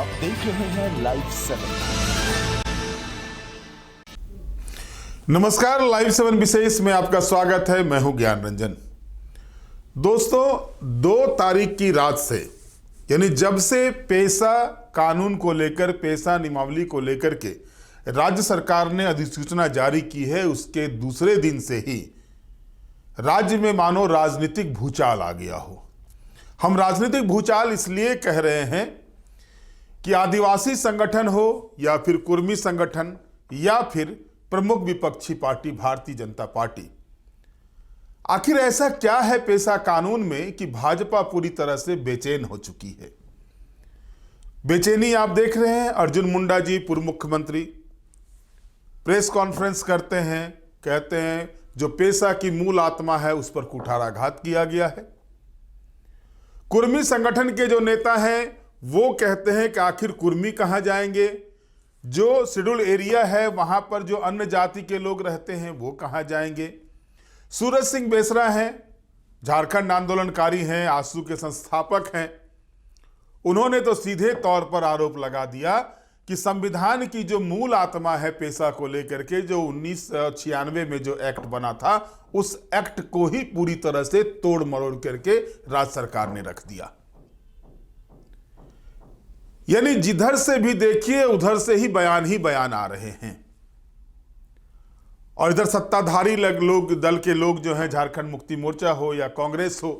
आप देख रहे हैं लाइव 7। नमस्कार, लाइव 7 विशेष में आपका स्वागत है। मैं हूं ज्ञान रंजन। दोस्तों, 2 तारीख की रात से यानी जब से पेशा कानून को लेकर, पेशा नियमावली को लेकर के राज्य सरकार ने अधिसूचना जारी की है, उसके दूसरे दिन से ही राज्य में मानो राजनीतिक भूचाल आ गया हो। हम राजनीतिक भूचाल इसलिए कह रहे हैं कि आदिवासी संगठन हो या फिर कुर्मी संगठन या फिर प्रमुख विपक्षी पार्टी भारतीय जनता पार्टी, आखिर ऐसा क्या है पेशा कानून में कि भाजपा पूरी तरह से बेचैन हो चुकी है। बेचैनी आप देख रहे हैं। अर्जुन मुंडा जी, पूर्व मुख्यमंत्री, प्रेस कॉन्फ्रेंस करते हैं, कहते हैं जो पेशा की मूल आत्मा है उस पर कुठाराघात किया गया है। कुर्मी संगठन के जो नेता हैं वो कहते हैं कि आखिर कुर्मी कहां जाएंगे, जो शेड्यूल एरिया है वहां पर जो अन्य जाति के लोग रहते हैं वो कहां जाएंगे। सूरज सिंह बेसरा हैं, झारखंड आंदोलनकारी हैं, आजसू के संस्थापक हैं। उन्होंने तो सीधे तौर पर आरोप लगा दिया कि संविधान की जो मूल आत्मा है पेशा को लेकर के, जो 1996 में जो एक्ट बना था, उस एक्ट को ही पूरी तरह से तोड़ मरोड़ करके राज्य सरकार ने रख दिया। यानी जिधर से भी देखिए उधर से ही बयान आ रहे हैं। और इधर सत्ताधारी लोग, दल के लोग जो हैं, झारखंड मुक्ति मोर्चा हो या कांग्रेस हो,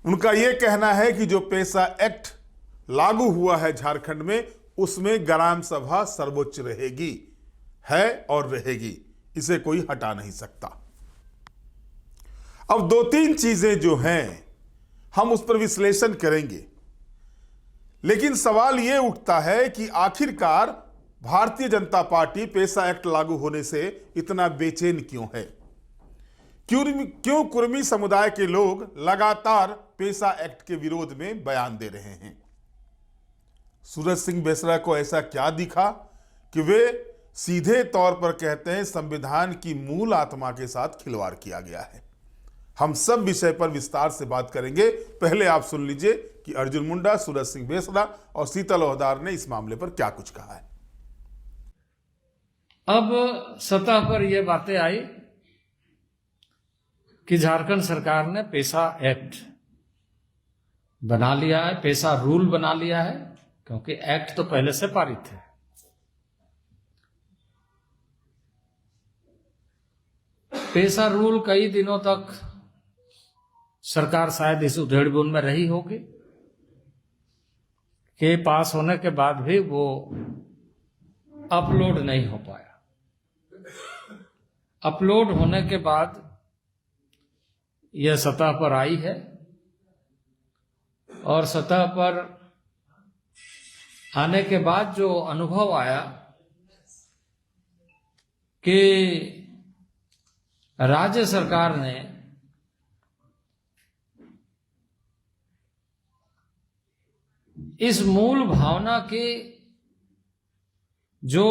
उनका यह कहना है कि जो पेशा एक्ट लागू हुआ है झारखंड में, उसमें ग्राम सभा सर्वोच्च रहेगी, है और रहेगी, इसे कोई हटा नहीं सकता। अब 2-3 चीजें जो हैं हम उस पर विश्लेषण करेंगे, लेकिन सवाल यह उठता है कि आखिरकार भारतीय जनता पार्टी पेशा एक्ट लागू होने से इतना बेचैन क्यों है। क्यों कुर्मी समुदाय के लोग लगातार पेशा एक्ट के विरोध में बयान दे रहे हैं। सूरज सिंह बेसरा को ऐसा क्या दिखा कि वे सीधे तौर पर कहते हैं संविधान की मूल आत्मा के साथ खिलवाड़ किया गया है। हम सब विषय पर विस्तार से बात करेंगे। पहले आप सुन लीजिए कि अर्जुन मुंडा, सूरज सिंह बेसरा और शीतल ओहदार ने इस मामले पर क्या कुछ कहा है। अब सतह पर यह बातें आई कि झारखंड सरकार ने पेशा एक्ट बना लिया है, पेशा रूल बना लिया है, क्योंकि एक्ट तो पहले से पारित है। पेशा रूल कई दिनों तक सरकार शायद इस उधेड़बुन में रही होगी कि पास होने के बाद भी वो अपलोड नहीं हो पाया। अपलोड होने के बाद यह सतह पर आई है और सतह पर आने के बाद जो अनुभव आया कि राज्य सरकार ने इस मूल भावना के जो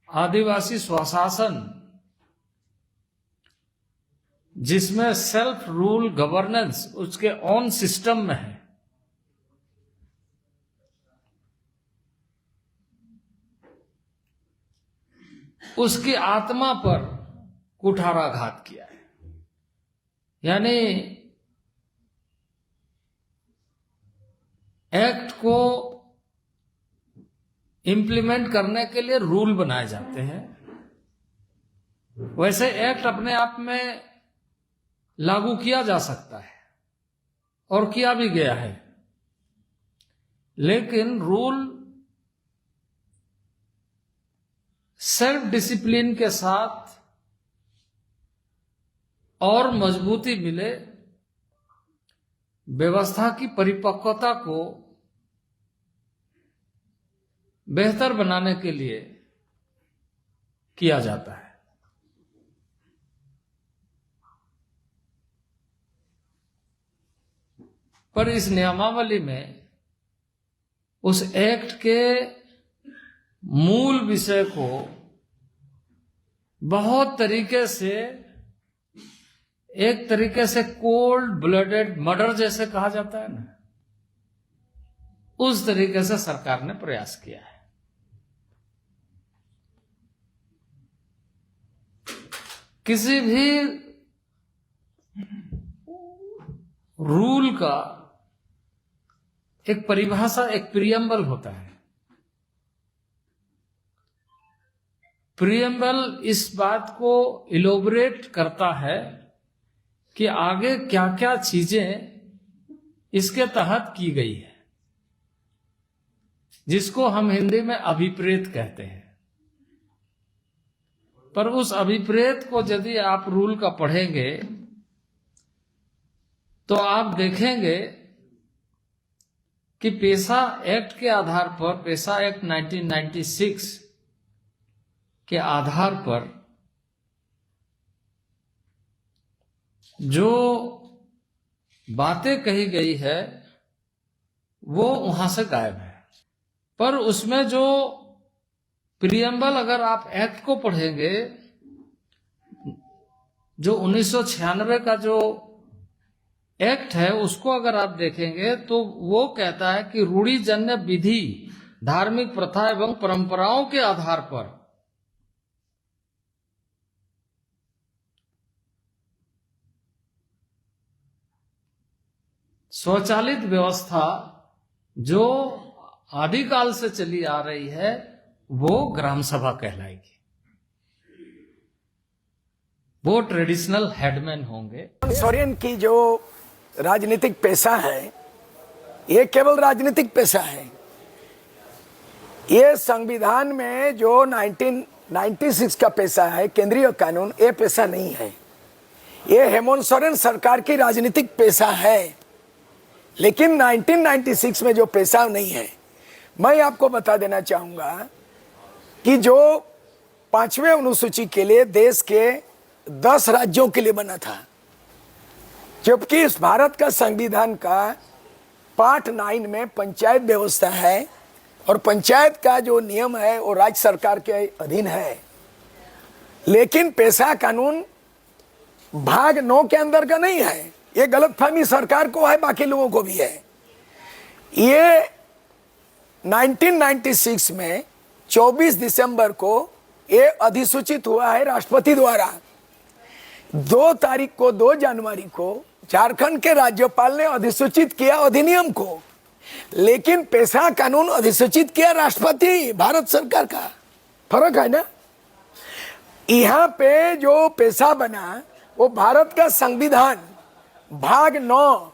आदिवासी स्वशासन, जिसमें सेल्फ रूल गवर्नेंस उसके ऑन सिस्टम में है, उसकी आत्मा पर कुठाराघात किया है। यानी एक्ट को इंप्लीमेंट करने के लिए रूल बनाए जाते हैं। वैसे एक्ट अपने आप में लागू किया जा सकता है और किया भी गया है, लेकिन रूल सेल्फ डिसिप्लिन के साथ और मजबूती मिले, व्यवस्था की परिपक्वता को बेहतर बनाने के लिए किया जाता है। पर इस नियमावली में उस एक्ट के मूल विषय को बहुत तरीके से एक तरीके से कोल्ड ब्लडेड मर्डर जैसे कहा जाता है ना, उस तरीके से सरकार ने प्रयास किया है। किसी भी रूल का एक परिभाषा, एक प्रियम्बल होता है। प्रियम्बल इस बात को इलोबरेट करता है कि आगे क्या क्या चीजें इसके तहत की गई है, जिसको हम हिंदी में अभिप्रेत कहते हैं। पर उस अभिप्रेत को यदि आप रूल का पढ़ेंगे तो आप देखेंगे कि पेशा एक्ट के आधार पर, पेशा एक्ट 1996 के आधार पर जो बातें कही गई है वो वहां से गायब है। पर उसमें जो प्रियम्बल, अगर आप एक्ट को पढ़ेंगे, जो 1996 का जो एक्ट है उसको अगर आप देखेंगे तो वो कहता है कि रूढ़िजन्य विधि, धार्मिक प्रथा एवं परंपराओं के आधार पर स्वचालित व्यवस्था जो आदिकाल से चली आ रही है वो ग्राम सभा कहलाएगी। वो ट्रेडिशनल हेडमैन होंगे। सोरेन की जो राजनीतिक पेशा है ये केवल राजनीतिक पेशा है। ये संविधान में जो 1996 का पेशा है, केंद्रीय कानून, ये पेशा नहीं है। ये हेमंत सोरेन सरकार की राजनीतिक पेशा है, लेकिन 1996 में जो पेशा नहीं है। मैं आपको बता देना चाहूंगा कि जो 5वें अनुसूची के लिए देश के 10 राज्यों के लिए बना था, जबकि इस भारत का संविधान का पार्ट 9 में पंचायत व्यवस्था है और पंचायत का जो नियम है वो राज्य सरकार के अधीन है। लेकिन पेशा कानून भाग 9 के अंदर का नहीं है। ये गलतफहमी सरकार को है, बाकी लोगों को भी है। ये 1996 में 24 दिसंबर को ये अधिसूचित हुआ है राष्ट्रपति द्वारा। 2 जनवरी को झारखंड के राज्यपाल ने अधिसूचित किया अधिनियम को, लेकिन पेशा कानून अधिसूचित किया राष्ट्रपति, भारत सरकार का। फर्क है ना। यहाँ पे जो पेशा बना वो भारत का संविधान भाग 9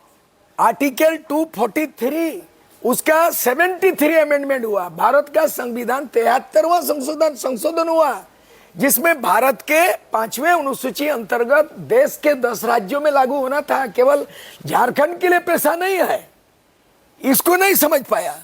आर्टिकल 243 उसका 73 अमेंडमेंट हुआ। भारत का संविधान 73वां संशोधन हुआ, जिसमें भारत के 5वें अनुसूची अंतर्गत देश के 10 राज्यों में लागू होना था। केवल झारखंड के लिए पेशा नहीं है, इसको नहीं समझ पाया।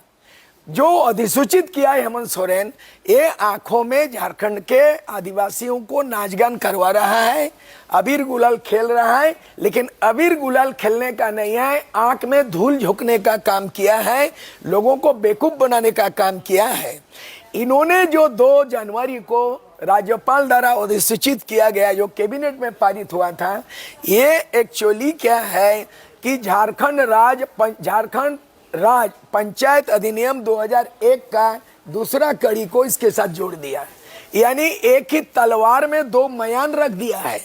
जो अधिसूचित किया है हेमंत सोरेन, ये आंखों में झारखंड के आदिवासियों को नाचगान करवा रहा है, अबीर गुलाल खेल रहा है। लेकिन अबीर गुलाल खेलने का नहीं है, आंख में धूल झोंकने का काम किया है, लोगों को बेवकूफ बनाने का काम किया है। इन्होंने जो 2 जनवरी को राज्यपाल द्वारा अधिसूचित किया गया, जो कैबिनेट में पारित हुआ था, ये एक्चुअली क्या है कि झारखंड राज पंचायत अधिनियम 2001 का दूसरा कड़ी को इसके साथ जोड़ दिया। यानी एक ही तलवार में 2 मयान रख दिया है।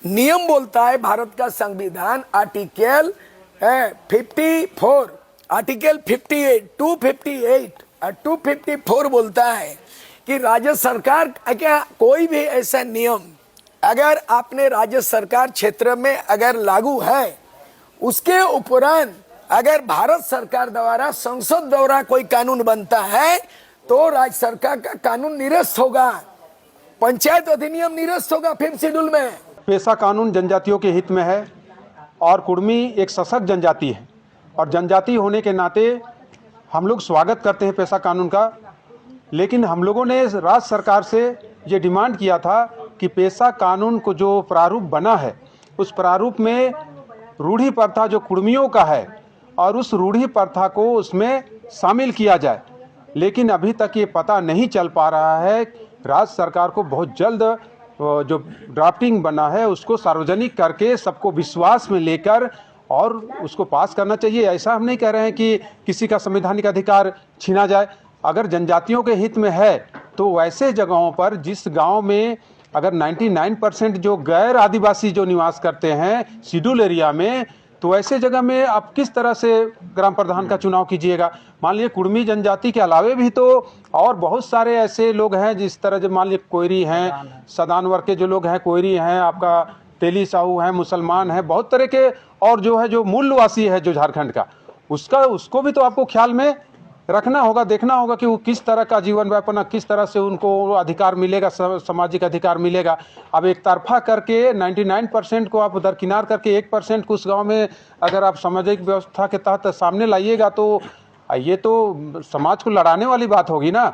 नियम बोलता है भारत का संविधान आर्टिकल 54, आर्टिकल 58, 258 और 254 बोलता है कि राज्य सरकार, क्या कोई भी ऐसा नियम अगर आपने राज्य सरकार क्षेत्र में अगर लागू है, उसके उपरांत अगर भारत सरकार द्वारा संसद द्वारा कोई कानून बनता है तो राज्य सरकार का कानून निरस्त होगा, पंचायत अधिनियम निरस्त होगा 5th शेड्यूल में। पेशा कानून जनजातियों के हित में है और कुर्मी एक सशक्त जनजाति है और जनजाति होने के नाते हम लोग स्वागत करते हैं पेशा कानून का। लेकिन हम लोगों ने राज्य सरकार से ये डिमांड किया था कि पेशा कानून को जो प्रारूप बना है उस प्रारूप में रूढ़ी प्रथा जो कुर्मियों का है और उस रूढ़ी प्रथा को उसमें शामिल किया जाए। लेकिन अभी तक ये पता नहीं चल पा रहा है। राज्य सरकार को बहुत जल्द जो ड्राफ्टिंग बना है उसको सार्वजनिक करके सबको विश्वास में लेकर और उसको पास करना चाहिए। ऐसा हम नहीं कह रहे हैं कि किसी का संवैधानिक अधिकार छीना जाए। अगर जनजातियों के हित में है तो वैसे जगहों पर जिस गांव में अगर 99% जो गैर आदिवासी जो निवास करते हैं शेड्यूल एरिया में, तो ऐसे जगह में आप किस तरह से ग्राम प्रधान का चुनाव कीजिएगा। मान लीजिए कुर्मी जनजाति के अलावे भी तो और बहुत सारे ऐसे लोग हैं, जिस तरह जो मान लीजिए कोयरी हैं, सदान वर्ग के जो लोग हैं, कोयरी हैं, आपका तेली साहू हैं, मुसलमान हैं, बहुत तरह के, और जो है जो मूलवासी है जो झारखंड का, उसको भी तो आपको ख्याल में रखना होगा, देखना होगा कि वो किस तरह का जीवन यापन, किस तरह से उनको अधिकार मिलेगा, सामाजिक अधिकार मिलेगा। अब एक तरफा करके 99% को आप दरकिनार करके 1% को उस गांव में अगर आप सामाजिक व्यवस्था के तहत सामने लाइएगा तो ये तो समाज को लड़ाने वाली बात होगी ना।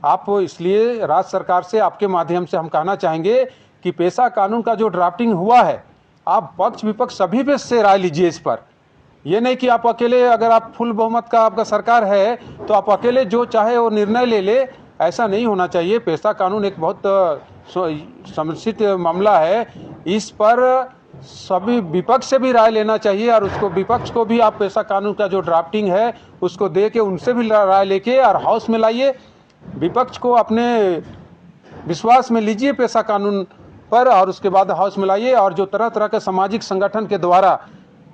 आप इसलिए राज्य सरकार से आपके माध्यम से हम कहना चाहेंगे कि पेशा कानून का जो ड्राफ्टिंग हुआ है, आप पक्ष विपक्ष सभी पे से राय लीजिए इस पर। ये नहीं कि आप अकेले, अगर आप फुल बहुमत का आपका सरकार है तो आप अकेले जो चाहे वो निर्णय ले, ऐसा नहीं होना चाहिए। पेशा कानून एक बहुत समर्थित मामला है, इस पर सभी विपक्ष से भी राय लेना चाहिए और उसको विपक्ष को भी आप पेशा कानून का जो ड्राफ्टिंग है उसको दे के उनसे भी राय लेके और हाउस में लाइए। विपक्ष को अपने विश्वास में लीजिए पेशा कानून पर और उसके बाद हाउस में लाइए। और जो तरह तरह के सामाजिक संगठन के द्वारा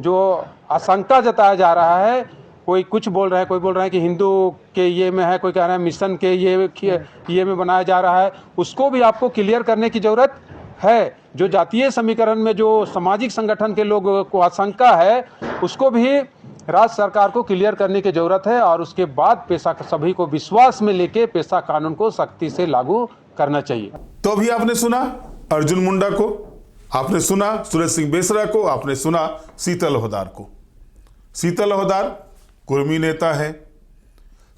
जो आशंका जताया जा रहा है, कोई कुछ बोल रहा है, कोई बोल रहा है कि हिंदू के ये में है, कोई कह रहा है मिशन के ये में बनाया जा रहा है, उसको भी आपको क्लियर करने की ज़रूरत है। जो जातीय समीकरण में जो सामाजिक संगठन के लोगों को आशंका है उसको भी राज्य सरकार को क्लियर करने की ज़रूरत है और उसके बाद पेशा सभी को विश्वास में लेके पेशा कानून को सख्ती से लागू करना चाहिए। तो अभी आपने सुना अर्जुन मुंडा को, आपने सुना सूरज सिंह बेसरा को, आपने सुना शीतल लोहदार को। शीतल लोहदार कुर्मी नेता है,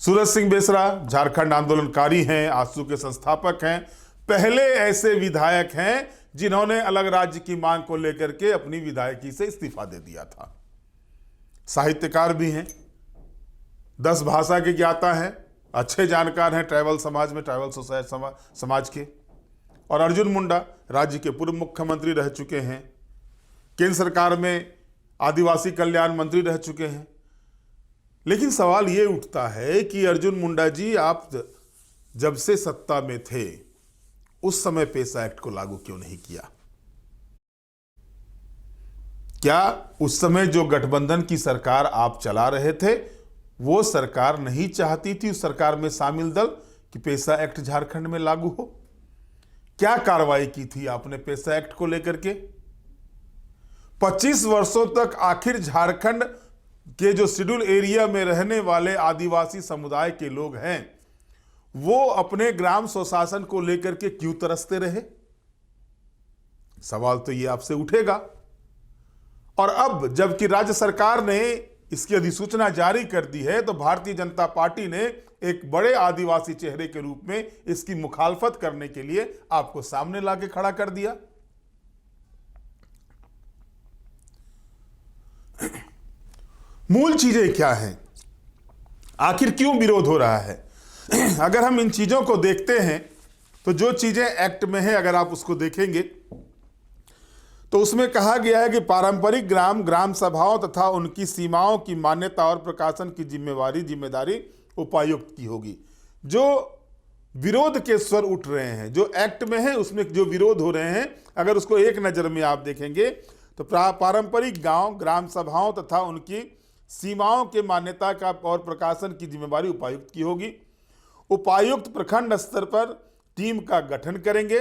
सूरज सिंह बेसरा झारखंड आंदोलनकारी हैं, आजसू के संस्थापक हैं, पहले ऐसे विधायक हैं जिन्होंने अलग राज्य की मांग को लेकर के अपनी विधायकी से इस्तीफा दे दिया था। साहित्यकार भी हैं, 10 भाषा के ज्ञाता हैं, अच्छे जानकार हैं ट्राइबल समाज में, ट्राइबल सोसाइटी समाज के। और अर्जुन मुंडा राज्य के पूर्व मुख्यमंत्री रह चुके हैं, केंद्र सरकार में आदिवासी कल्याण मंत्री रह चुके हैं। लेकिन सवाल ये उठता है कि अर्जुन मुंडा जी, आप जब से सत्ता में थे उस समय पेशा एक्ट को लागू क्यों नहीं किया? क्या उस समय जो गठबंधन की सरकार आप चला रहे थे वो सरकार नहीं चाहती थी, उस सरकार में शामिल दल, कि पेशा एक्ट झारखंड में लागू हो? क्या कार्रवाई की थी आपने पेशा एक्ट को लेकर के? 25 वर्षों तक आखिर झारखंड के जो शेड्यूल एरिया में रहने वाले आदिवासी समुदाय के लोग हैं वो अपने ग्राम स्वशासन को लेकर के क्यों तरसते रहे? सवाल तो ये आपसे उठेगा। और अब जबकि राज्य सरकार ने इसकी अधिसूचना जारी कर दी है तो भारतीय जनता पार्टी ने एक बड़े आदिवासी चेहरे के रूप में इसकी मुखालफत करने के लिए आपको सामने लाके खड़ा कर दिया। मूल चीजें क्या हैं? आखिर क्यों विरोध हो रहा है? अगर हम इन चीजों को देखते हैं तो जो चीजें एक्ट में है अगर आप उसको देखेंगे तो उसमें कहा गया है कि पारंपरिक ग्राम सभाओं तथा उनकी सीमाओं की मान्यता और प्रकाशन की जिम्मेदारी उपायुक्त की होगी। जो विरोध के स्वर उठ रहे हैं, जो एक्ट में है उसमें जो विरोध हो रहे हैं, अगर उसको एक नज़र में आप देखेंगे तो पारंपरिक ग्राम सभाओं तथा उनकी सीमाओं के मान्यता का और प्रकाशन की जिम्मेदारी उपायुक्त की होगी। उपायुक्त प्रखंड स्तर पर टीम का गठन करेंगे।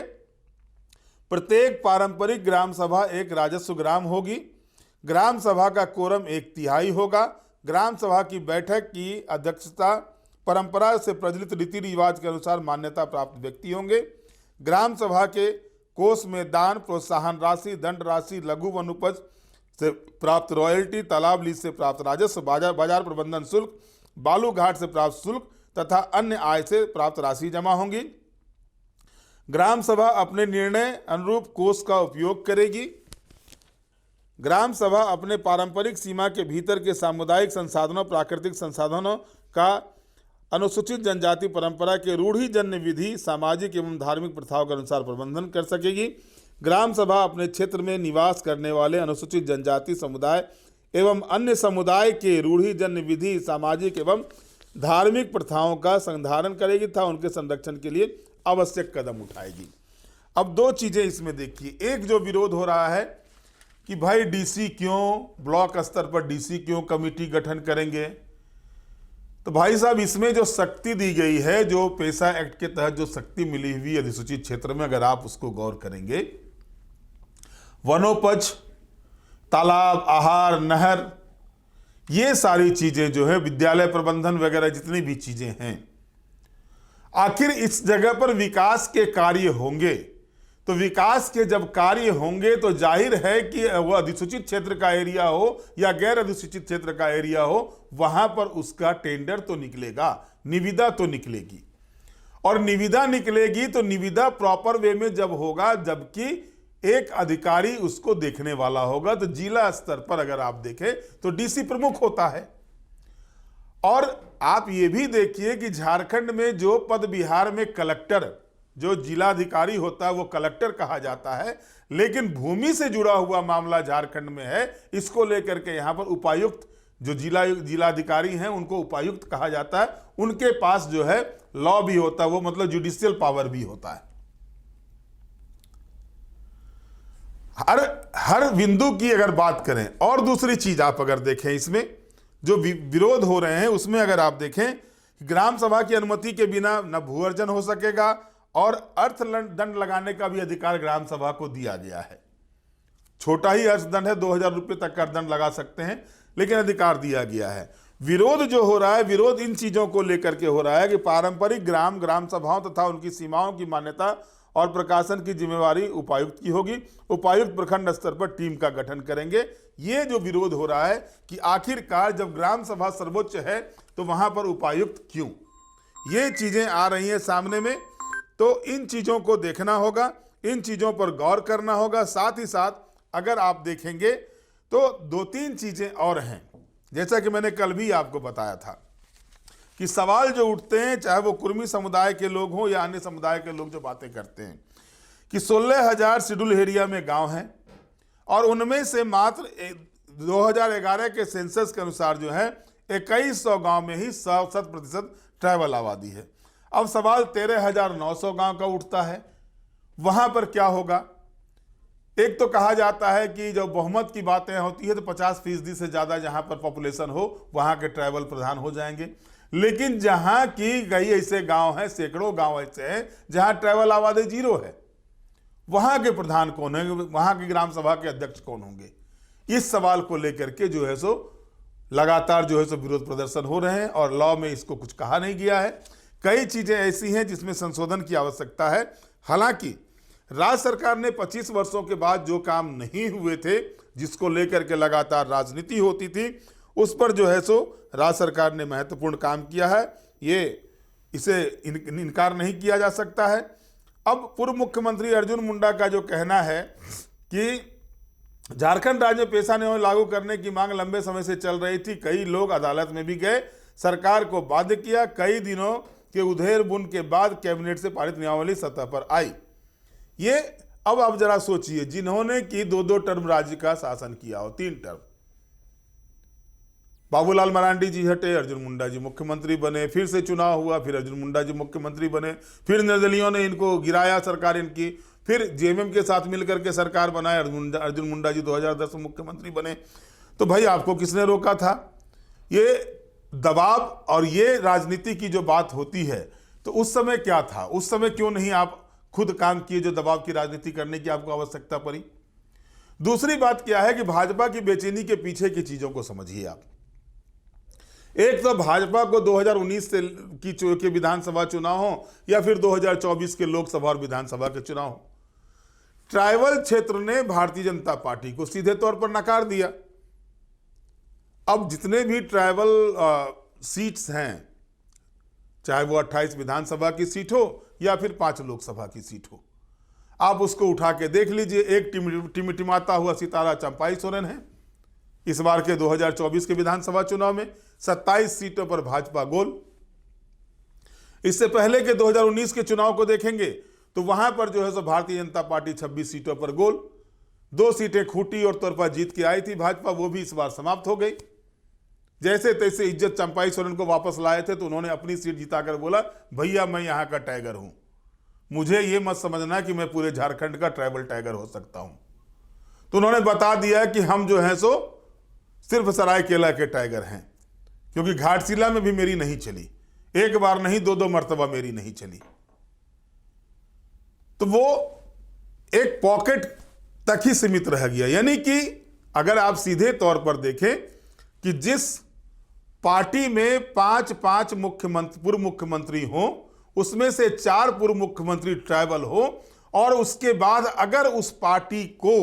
प्रत्येक पारंपरिक ग्राम सभा एक राजस्व ग्राम होगी। ग्राम सभा का कोरम 1/3 होगा। ग्राम सभा की बैठक की अध्यक्षता परंपरा से प्रचलित रीति रिवाज के अनुसार मान्यता प्राप्त व्यक्ति होंगे। ग्राम सभा के कोष में दान, प्रोत्साहन राशि, दंड राशि, लघु वनोपज से प्राप्त रॉयल्टी, तालाब लीज से प्राप्त राजस्व, बाजार प्रबंधन शुल्क, बालू घाट से प्राप्त शुल्क तथा अन्य आय से प्राप्त राशि जमा होंगी। ग्राम सभा अपने निर्णय अनुरूप कोष का उपयोग करेगी। ग्राम सभा अपने पारंपरिक सीमा के भीतर के सामुदायिक संसाधनों, प्राकृतिक संसाधनों का अनुसूचित जनजाति परंपरा के रूढ़िजन्य विधि, सामाजिक एवं धार्मिक प्रथाओं के अनुसार प्रबंधन कर सकेगी। ग्राम सभा अपने क्षेत्र में निवास करने वाले अनुसूचित जनजाति समुदाय एवं अन्य समुदाय के रूढ़िजन्य विधि, सामाजिक एवं धार्मिक प्रथाओं का संधारण करेगी तथा उनके संरक्षण के लिए आवश्यक कदम उठाएगी। अब दो चीजें इसमें देखिए, एक जो विरोध हो रहा है कि भाई डीसी क्यों, ब्लॉक स्तर पर डीसी क्यों कमेटी गठन करेंगे, तो भाई साहब इसमें जो शक्ति दी गई है, जो पेशा एक्ट के तहत जो शक्ति मिली हुई अधिसूचित क्षेत्र में, अगर आप उसको गौर करेंगे, वनोपज, तालाब, आहार, नहर, ये सारी चीजें जो है, विद्यालय प्रबंधन वगैरह जितनी भी चीजें हैं, आखिर इस जगह पर विकास के कार्य होंगे। तो विकास के जब कार्य होंगे तो जाहिर है कि वह अधिसूचित क्षेत्र का एरिया हो या गैर अधिसूचित क्षेत्र का एरिया हो, वहां पर उसका टेंडर तो निकलेगा, निविदा तो निकलेगी। और निविदा निकलेगी तो निविदा प्रॉपर वे में जब होगा, जबकि एक अधिकारी उसको देखने वाला होगा। तो जिला स्तर पर अगर आप देखें तो डीसी प्रमुख होता है। और आप ये भी देखिए कि झारखंड में जो पद, बिहार में कलेक्टर, जो जिलाधिकारी होता है वो कलेक्टर कहा जाता है, लेकिन भूमि से जुड़ा हुआ मामला झारखंड में है, इसको लेकर के यहाँ पर उपायुक्त, जो जिलाधिकारी हैं उनको उपायुक्त कहा जाता है। उनके पास जो है लॉ भी होता है, वो मतलब जुडिशियल पावर भी होता है। हर बिंदु की अगर बात करें, और दूसरी चीज आप अगर देखें, इसमें जो विरोध हो रहे हैं उसमें अगर आप देखें, ग्राम सभा की अनुमति के बिना न भू अर्जन हो सकेगा और अर्थदंड लगाने का भी अधिकार ग्राम सभा को दिया गया है। छोटा ही अर्थदंड है, 2000 रुपये तक का दंड लगा सकते हैं, लेकिन अधिकार दिया गया है। विरोध जो हो रहा है, विरोध इन चीजों को लेकर के हो रहा है कि पारंपरिक ग्राम सभाओं तथा उनकी सीमाओं की मान्यता और प्रकाशन की जिम्मेवारी उपायुक्त की होगी। उपायुक्त प्रखंड स्तर पर टीम का गठन करेंगे। ये जो विरोध हो रहा है कि आखिरकार जब ग्राम सभा सर्वोच्च है तो वहां पर उपायुक्त क्यों, ये चीजें आ रही हैं सामने में। तो इन चीजों को देखना होगा, इन चीजों पर गौर करना होगा। साथ ही साथ अगर आप देखेंगे तो दो तीन चीजें और हैं, जैसा कि मैंने कल भी आपको बताया था कि सवाल जो उठते हैं, चाहे वो कुर्मी समुदाय के लोग हों या अन्य समुदाय के लोग जो बातें करते हैं, कि 16,000 शेड्यूल एरिया में गांव हैं और उनमें से मात्र 2011 के सेंसस के अनुसार जो है 2100 गांव में ही 100% ट्राइबल आबादी है। अब सवाल 13,900 गांव का उठता है, वहां पर क्या होगा। एक तो कहा जाता है कि जब बहुमत की बातें होती है तो 50% से ज्यादा जहां पर पॉपुलेशन हो वहां के ट्राइबल प्रधान हो जाएंगे, लेकिन जहां की कई ऐसे गांव हैं, सैकड़ों गांव ऐसे हैं जहां ट्राइबल आबादी 0 है, वहां के प्रधान कौन है, वहां की ग्राम सभा के अध्यक्ष कौन होंगे। इस सवाल को लेकर के जो है सो लगातार जो है सो विरोध प्रदर्शन हो रहे हैं और लॉ में इसको कुछ कहा नहीं गया है। कई चीजें ऐसी हैं जिसमें संशोधन की आवश्यकता है। हालांकि राज्य सरकार ने 25 वर्षों के बाद जो काम नहीं हुए थे, जिसको लेकर के लगातार राजनीति होती थी, उस पर जो है सो राज्य सरकार ने महत्वपूर्ण काम किया है। ये इसे इनकार नहीं किया जा सकता है। अब पूर्व मुख्यमंत्री अर्जुन मुंडा का जो कहना है कि झारखंड राज्य में पेशा नियम लागू करने की मांग लंबे समय से चल रही थी, कई लोग अदालत में भी गए, सरकार को बाध्य किया, कई दिनों के उधेड़ बुन के बाद कैबिनेट से पारित नियमावली सतह पर आई। ये अब आप जरा सोचिए, जिन्होंने कि 2-2 टर्म राज्य का शासन किया हो, 3 टर्म, बाबूलाल मरांडी जी हटे, अर्जुन मुंडा जी मुख्यमंत्री बने, फिर से चुनाव हुआ, फिर अर्जुन मुंडा जी मुख्यमंत्री बने, फिर निर्दलियों ने इनको गिराया, सरकार इनकी, फिर जेएमएम के साथ मिलकर के सरकार बनाए, अर्जुन मुंडा जी 2010 में मुख्यमंत्री बने। तो भाई आपको किसने रोका था। ये दबाव और ये राजनीति की जो बात होती है, तो उस समय क्या था, उस समय क्यों नहीं आप खुद काम किए जो दबाव की राजनीति करने की आपको आवश्यकता पड़ी। दूसरी बात क्या है कि भाजपा की बेचैनी के पीछे की चीजों को समझिए आप। एक तो भाजपा को 2019 से के विधानसभा चुनाव हो या फिर 2024 के लोकसभा और विधानसभा के चुनाव हो, ट्राइबल क्षेत्र ने भारतीय जनता पार्टी को सीधे तौर पर नकार दिया। अब जितने भी ट्राइबल सीट्स हैं, चाहे वो 28 विधानसभा की सीट हो या फिर 5 लोकसभा की सीट हो, आप उसको उठा के देख लीजिए। एक टिमटिमाता हुआ सितारा चंपाई सोरेन है। इस बार के 2024 के विधानसभा चुनाव में 27 सीटों पर भाजपा गोल, इससे पहले के 2019 के चुनाव को देखेंगे तो वहां पर जो है सो भारतीय जनता पार्टी 26 सीटों पर गोल, 2 सीटें खूटी और तौर पर जीत के आई थी भाजपा, वो भी इस बार समाप्त हो गई। जैसे तैसे इज्जत चंपाई सोरेन को वापस लाए थे तो उन्होंने अपनी सीट जिताकर बोला, भैया मैं यहां का टाइगर हूं, मुझे ये मत समझना कि मैं पूरे झारखंड का ट्राइबल टाइगर हो सकता हूं। तो उन्होंने बता दिया कि हम जो है सो सिर्फ सरायकेला के टाइगर हैं, क्योंकि घाटशिला में भी मेरी नहीं चली, एक बार नहीं 2-2 मर्तबा मेरी नहीं चली। तो वो एक पॉकेट तक ही सीमित रह गया। यानी कि अगर आप सीधे तौर पर देखें कि जिस पार्टी में 5 मुख्यमंत्री पूर्व मुख्यमंत्री हों, उसमें से 4 पूर्व मुख्यमंत्री ट्राइबल हो, और उसके बाद अगर उस पार्टी को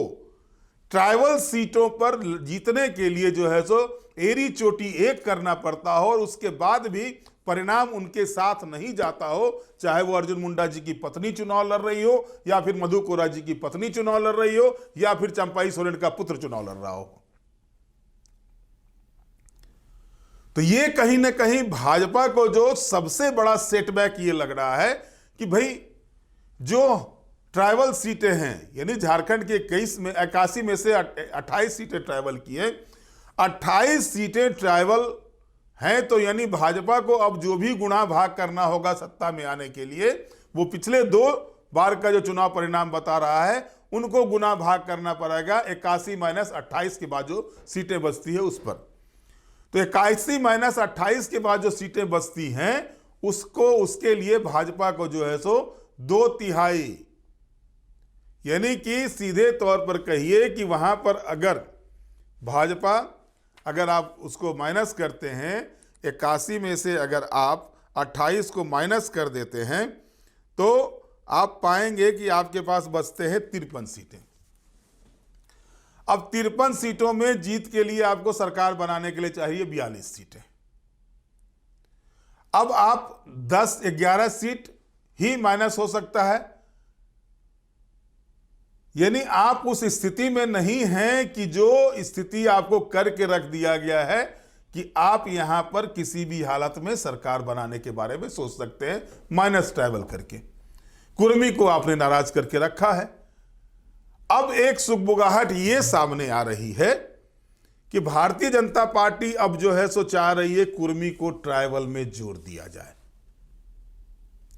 ट्राइबल सीटों पर जीतने के लिए जो है सो एरी चोटी एक करना पड़ता हो और उसके बाद भी परिणाम उनके साथ नहीं जाता हो, चाहे वो अर्जुन मुंडा जी की पत्नी चुनाव लड़ रही हो, या फिर मधु कोरा जी की पत्नी चुनाव लड़ रही हो, या फिर चंपाई सोरेन का पुत्र चुनाव लड़ रहा हो, तो ये कहीं ना कहीं भाजपा को जो सबसे बड़ा सेटबैक ये लग रहा है कि भाई जो ट्राइबल सीटें हैं, यानी झारखंड के 81 में से 28 सीटें ट्राइबल की हैं, 28 सीटें ट्राइबल हैं, तो यानी भाजपा को अब जो भी गुणा भाग करना होगा सत्ता में आने के लिए, वो पिछले 2 बार का जो चुनाव परिणाम बता रहा है उनको गुणा भाग करना पड़ेगा 81 - 28 के बाद जो सीटें बचती है उस पर। तो 81 - 28 के बाद जो सीटें बचती हैं उसको, उसके लिए भाजपा को जो है सो 2/3, यानी कि सीधे तौर पर कहिए कि वहां पर अगर भाजपा, अगर आप उसको माइनस करते हैं, 81 में से अगर आप 28 को माइनस कर देते हैं तो आप पाएंगे कि आपके पास बचते हैं 53 सीटें। अब 53 सीटों में जीत के लिए आपको सरकार बनाने के लिए चाहिए 42 सीटें। अब आप 10-11 सीट ही माइनस हो सकता है, यानी आप उस स्थिति में नहीं हैं कि जो स्थिति आपको करके रख दिया गया है कि आप यहां पर किसी भी हालत में सरकार बनाने के बारे में सोच सकते हैं, माइनस ट्राइबल करके। कुर्मी को आपने नाराज करके रखा है। अब एक सुगबुगाहट ये सामने आ रही है कि भारतीय जनता पार्टी अब जो है सो चाह रही है कुर्मी को ट्राइबल में जोड़ दिया जाए,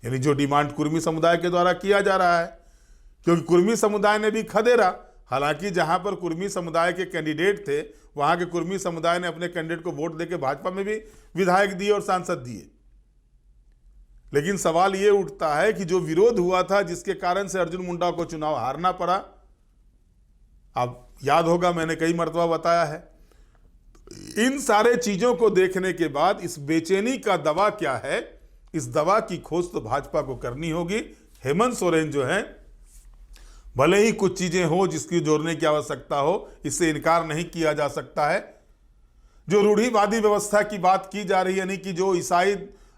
यानी जो डिमांड कुर्मी समुदाय के द्वारा किया जा रहा है, क्योंकि कुर्मी समुदाय ने भी खदेड़ा। हालांकि जहां पर कुर्मी समुदाय के कैंडिडेट थे वहां के कुर्मी समुदाय ने अपने कैंडिडेट को वोट देकर भाजपा में भी विधायक दिए और सांसद दिए, लेकिन सवाल यह उठता है कि जो विरोध हुआ था जिसके कारण से अर्जुन मुंडा को चुनाव हारना पड़ा, आप याद होगा मैंने कई मर्तबा बताया है। इन सारे चीजों को देखने के बाद इस बेचैनी का दवा क्या है, इस दवा की खोज तो भाजपा को करनी होगी। हेमंत सोरेन जो है, भले ही कुछ चीजें हो जिसकी जोड़ने की आवश्यकता हो, इससे इनकार नहीं किया जा सकता है। जो रूढ़िवादी व्यवस्था की बात की जा रही है, यानी कि जो ईसाई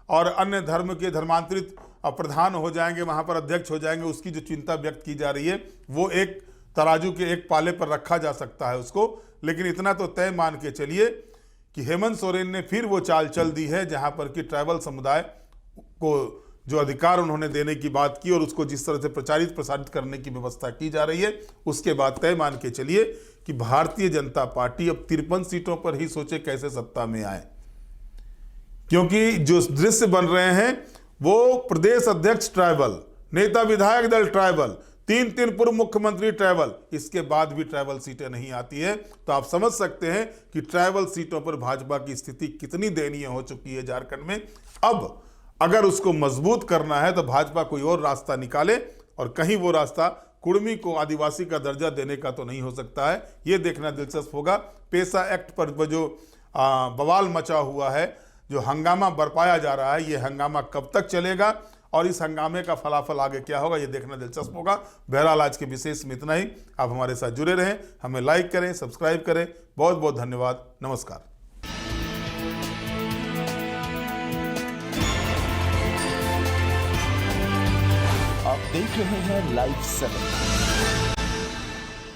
और अन्य धर्म के धर्मांतरित प्रधान हो जाएंगे, वहां पर अध्यक्ष हो जाएंगे, उसकी जो चिंता व्यक्त की जा रही है वो एक तराजू के एक पाले पर रखा जा सकता है उसको। लेकिन इतना तो तय मान के चलिए कि हेमंत सोरेन ने फिर वो चाल चल दी है जहां पर कि ट्राइबल समुदाय को जो अधिकार उन्होंने देने की बात की और उसको जिस तरह से प्रचारित प्रसारित करने की व्यवस्था की जा रही है, उसके बाद तय मान के चलिए कि भारतीय जनता पार्टी अब 53 सीटों पर ही सोचे कैसे सत्ता में आए, क्योंकि जो दृश्य बन रहे हैं वो प्रदेश अध्यक्ष ट्राइबल, नेता विधायक दल ट्राइबल, 3 पूर्व मुख्यमंत्री ट्राइबल, इसके बाद भी ट्राइबल सीटें नहीं आती है। तो आप समझ सकते हैं कि ट्राइबल सीटों पर भाजपा की स्थिति कितनी दयनीय हो चुकी है झारखंड में। अब अगर उसको मजबूत करना है तो भाजपा कोई और रास्ता निकाले, और कहीं वो रास्ता कुर्मी को आदिवासी का दर्जा देने का तो नहीं हो सकता है। ये देखना दिलचस्प होगा। पेशा एक्ट पर जो बवाल मचा हुआ है, जो हंगामा बरपाया जा रहा है, ये हंगामा कब तक चलेगा और इस हंगामे का फलाफल आगे क्या होगा, ये देखना दिलचस्प होगा। बहरहाल आज के विशेष में इतना ही। आप हमारे साथ जुड़े रहें, हमें लाइक करें, सब्सक्राइब करें। बहुत बहुत धन्यवाद। नमस्कार। आप देख रहे हैं लाइव 7।